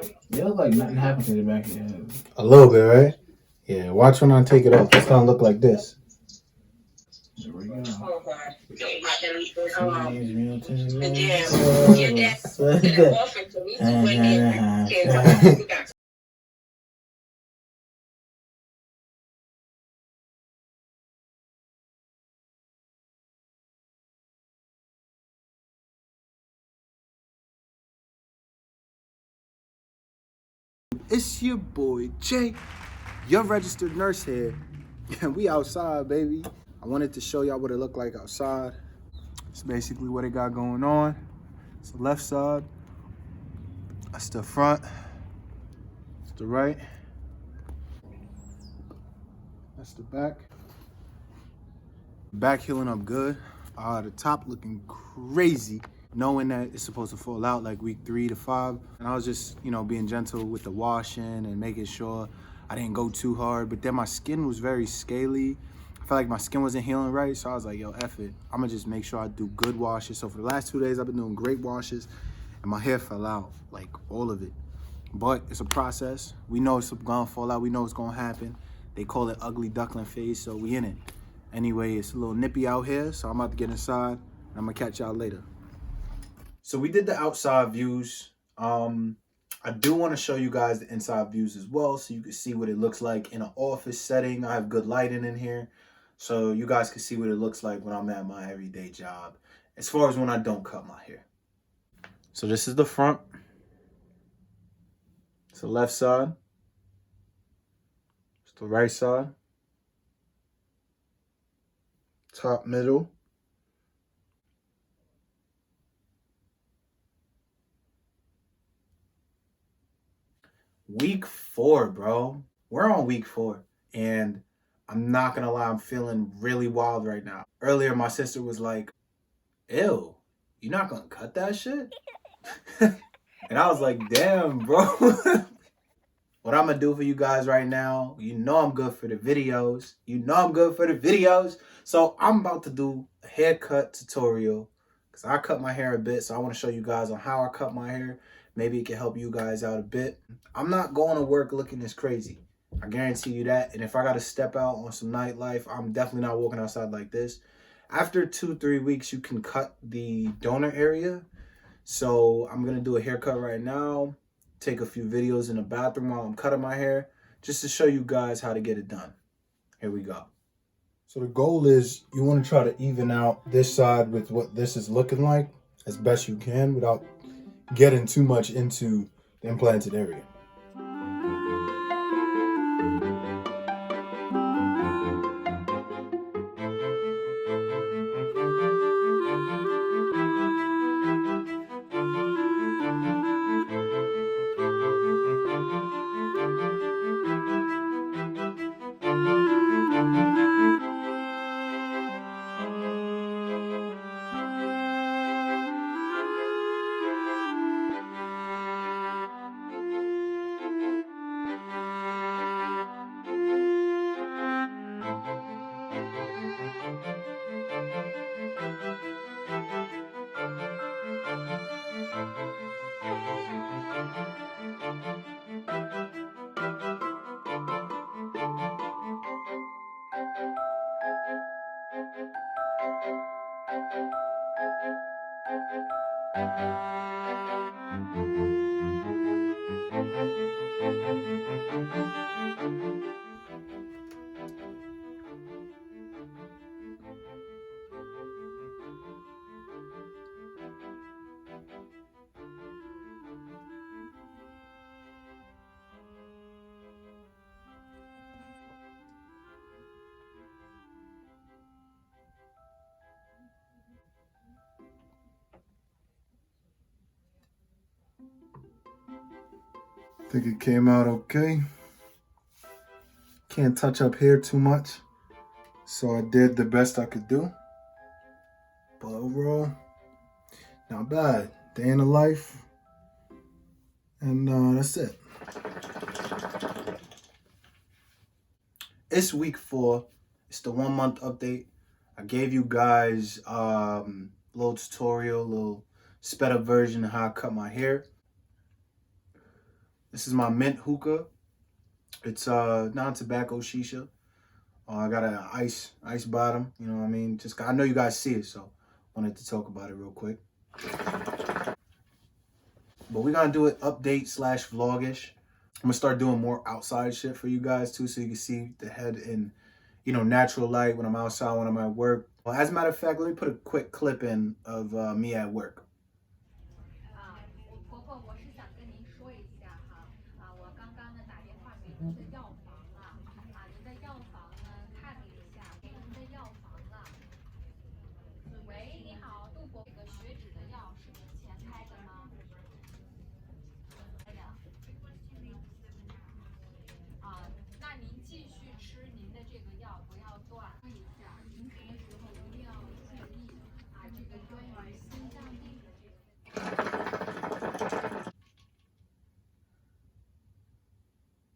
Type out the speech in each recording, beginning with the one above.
It look like nothing happened to the back of your head. A little bit, right? Yeah, watch when I take it off. It's gonna look like this. There we go. It's your boy Jay, your registered nurse here, and we outside, baby. I wanted to show y'all what it looked like outside. It's basically what it got going on. It's the left side, that's the front, it's the right, that's the back. Back healing up good. The top looking crazy, knowing that it's supposed to fall out like week 3 to 5. And I was just, being gentle with the washing and making sure I didn't go too hard. But then my skin was very scaly. I felt like my skin wasn't healing right. So I was like, yo, F it. I'm gonna just make sure I do good washes. So for the last 2 days, I've been doing great washes and my hair fell out, like all of it. But it's a process. We know it's gonna fall out. We know it's gonna happen. They call it ugly duckling phase, so we in it. Anyway, it's a little nippy out here, so I'm about to get inside, and I'm gonna catch y'all later. So we did the outside views. I do want to show you guys the inside views as well, so you can see what it looks like in an office setting. I have good lighting in here, so you guys can see what it looks like when I'm at my everyday job, as far as when I don't cut my hair. So this is the front. It's the left side. It's the right side. Top, middle. Week 4, bro. We're on week 4. And I'm not gonna lie, I'm feeling really wild right now. Earlier, my sister was like, ew, you not gonna cut that shit? And I was like, damn, bro. What I'm gonna do for you guys right now, you know I'm good for the videos. So I'm about to do a haircut tutorial because I cut my hair a bit. So I want to show you guys on how I cut my hair. Maybe it can help you guys out a bit. I'm not going to work looking this crazy. I guarantee you that. And if I got to step out on some nightlife, I'm definitely not walking outside like this. After 2-3 weeks, you can cut the donor area. So I'm going to do a haircut right now. Take a few videos in the bathroom while I'm cutting my hair, just to show you guys how to get it done. Here we go. So the goal is you want to try to even out this side with what this is looking like as best you can without getting too much into the implanted area. I think it came out okay. Can't touch up here too much, so I did the best I could do. But overall, not bad. Day in the life, and that's it. It's week 4. It's the 1 month update. I gave you guys a little tutorial, little sped up version of how I cut my hair. This is my mint hookah. It's non-tobacco shisha. I got an ice bottom. You know what I mean? Just I know you guys see it, so wanted to talk about it real quick. But we're gonna do it update slash vlogish. I'm gonna start doing more outside shit for you guys too, so you can see the head in, natural light when I'm outside, when I'm at work. Well, as a matter of fact, let me put a quick clip in of me at work.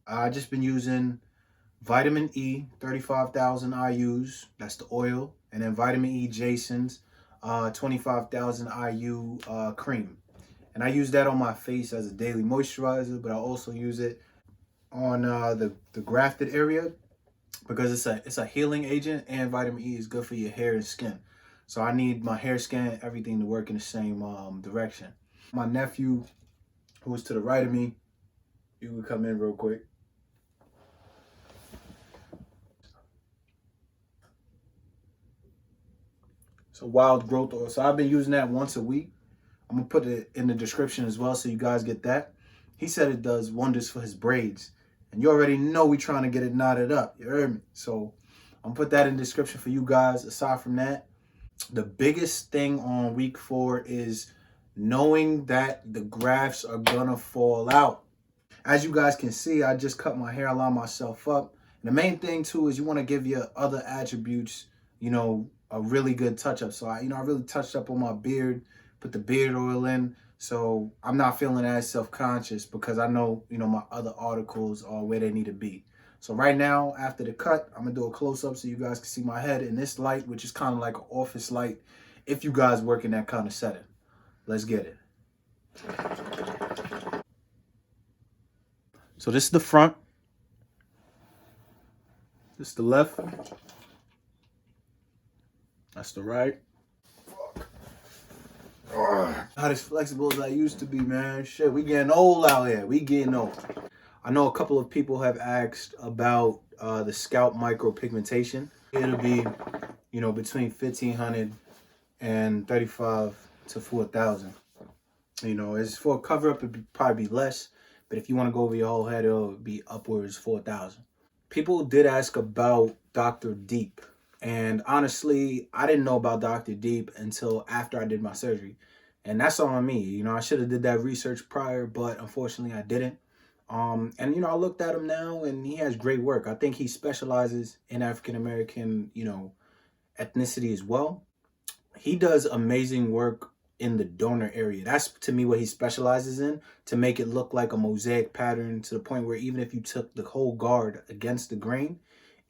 I just been using vitamin E, 35,000 IUs. That's the oil, and then vitamin E Jason's, 25,000 IU cream. And I use that on my face as a daily moisturizer, but I also use it on the grafted area because it's a healing agent, and vitamin E is good for your hair and skin. So I need my hair, skin, everything to work in the same direction. My nephew, who is to the right of me, you can come in real quick. So wild growth oil. So I've been using that once a week. I'm gonna put it in the description as well so you guys get that. He said it does wonders for his braids. And you already know we trying to get it knotted up. You heard me? So I'm gonna put that in the description for you guys. Aside from that, the biggest thing on week 4 is knowing that the grafts are gonna fall out. As you guys can see, I just cut my hair, line myself up. And the main thing too is you want to give your other attributes, a really good touch up. So I really touched up on my beard, put the beard oil in. So I'm not feeling as self-conscious because I know, my other articles are where they need to be. So right now, after the cut, I'm gonna do a close-up so you guys can see my head in this light, which is kind of like an office light if you guys work in that kind of setting. Let's get it. So this is the front. This is the left. That's the right. Not as flexible as I used to be, man. Shit, we getting old out here. We getting old. I know a couple of people have asked about the scalp micropigmentation. It'll be, between 1,500 and 35 to 4,000. It's for a cover up, it'd probably be less. But if you want to go over your whole head, it'll be upwards 4,000. People did ask about Dr. Deep. And honestly, I didn't know about Dr. Deep until after I did my surgery. And that's on me. I should have did that research prior, but unfortunately I didn't. And I looked at him now and he has great work. I think he specializes in African American, ethnicity as well. He does amazing work in the donor area. That's to me what he specializes in, to make it look like a mosaic pattern to the point where even if you took the whole guard against the grain,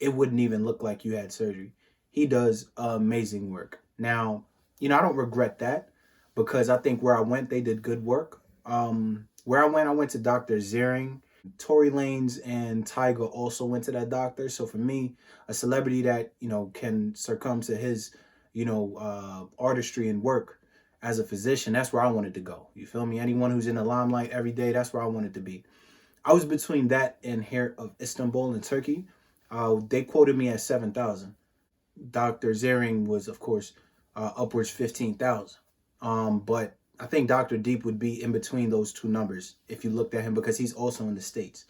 it wouldn't even look like you had surgery. He does amazing work. Now, I don't regret that because I think where I went, they did good work. Where I went to Dr. Ziering. Tory Lanez and Tyga also went to that doctor. So for me, a celebrity that, can succumb to his, artistry and work as a physician, that's where I wanted to go. You feel me? Anyone who's in the limelight every day, that's where I wanted to be. I was between that and Hair of Istanbul in Turkey. They quoted me at 7,000. Dr. Ziering was, of course, upwards 15,000. But I think Dr. Deep would be in between those two numbers if you looked at him because he's also in the States.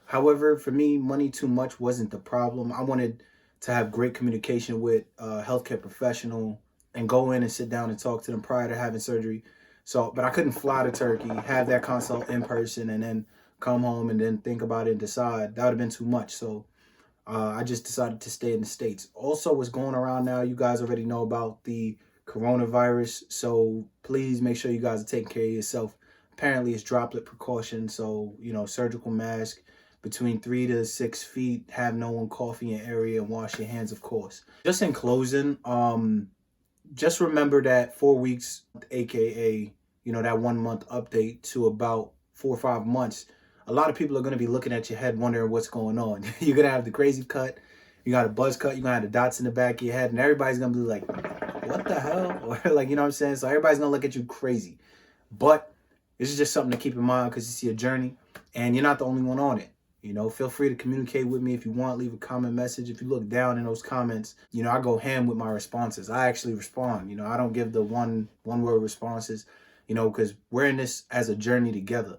However, for me, money too much wasn't the problem. I wanted to have great communication with a healthcare professional and go in and sit down and talk to them prior to having surgery. So, but I couldn't fly to Turkey, have that consult in person, and then come home and then think about it and decide. That would have been too much. So I just decided to stay in the States. Also, what's going around now, you guys already know about the coronavirus. So please make sure you guys are taking care of yourself. Apparently, it's droplet precaution. So, surgical mask between 3 to 6 feet. Have no one cough in your area and wash your hands, of course. Just in closing, just remember that 4 weeks, aka, that 1 month update to about 4 or 5 months, a lot of people are going to be looking at your head wondering what's going on. You're going to have the crazy cut. You got a buzz cut. You're going to have the dots in the back of your head. And everybody's going to be like, what the hell? Or like, you know what I'm saying? So everybody's going to look at you crazy. But this is just something to keep in mind because it's your journey. And you're not the only one on it. You know, feel free to communicate with me if you want. Leave a comment message. If you look down in those comments, you know, I go ham with my responses. I actually respond. You know, I don't give the one word responses, you know, because we're in this as a journey together.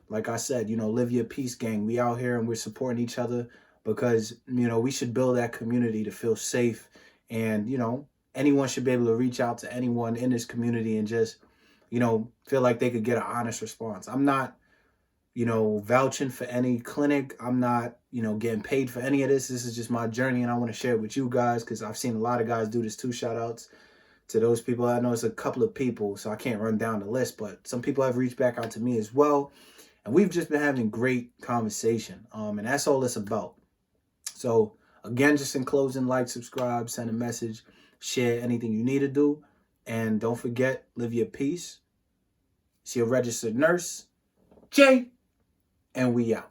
Like I said, you know, live your peace, gang. We out here and we're supporting each other because, you know, we should build that community to feel safe. And, you know, anyone should be able to reach out to anyone in this community and just, you know, feel like they could get an honest response. I'm not, you know, vouching for any clinic. I'm not, you know, getting paid for any of this. This is just my journey and I want to share it with you guys because I've seen a lot of guys do this too. Shout outs to those people. I know it's a couple of people, so I can't run down the list, but some people have reached back out to me as well. And we've just been having great conversation. And that's all it's about. So again, just in closing, like, subscribe, send a message, share anything you need to do. And don't forget, live your peace. See a registered nurse. Jay. And we out.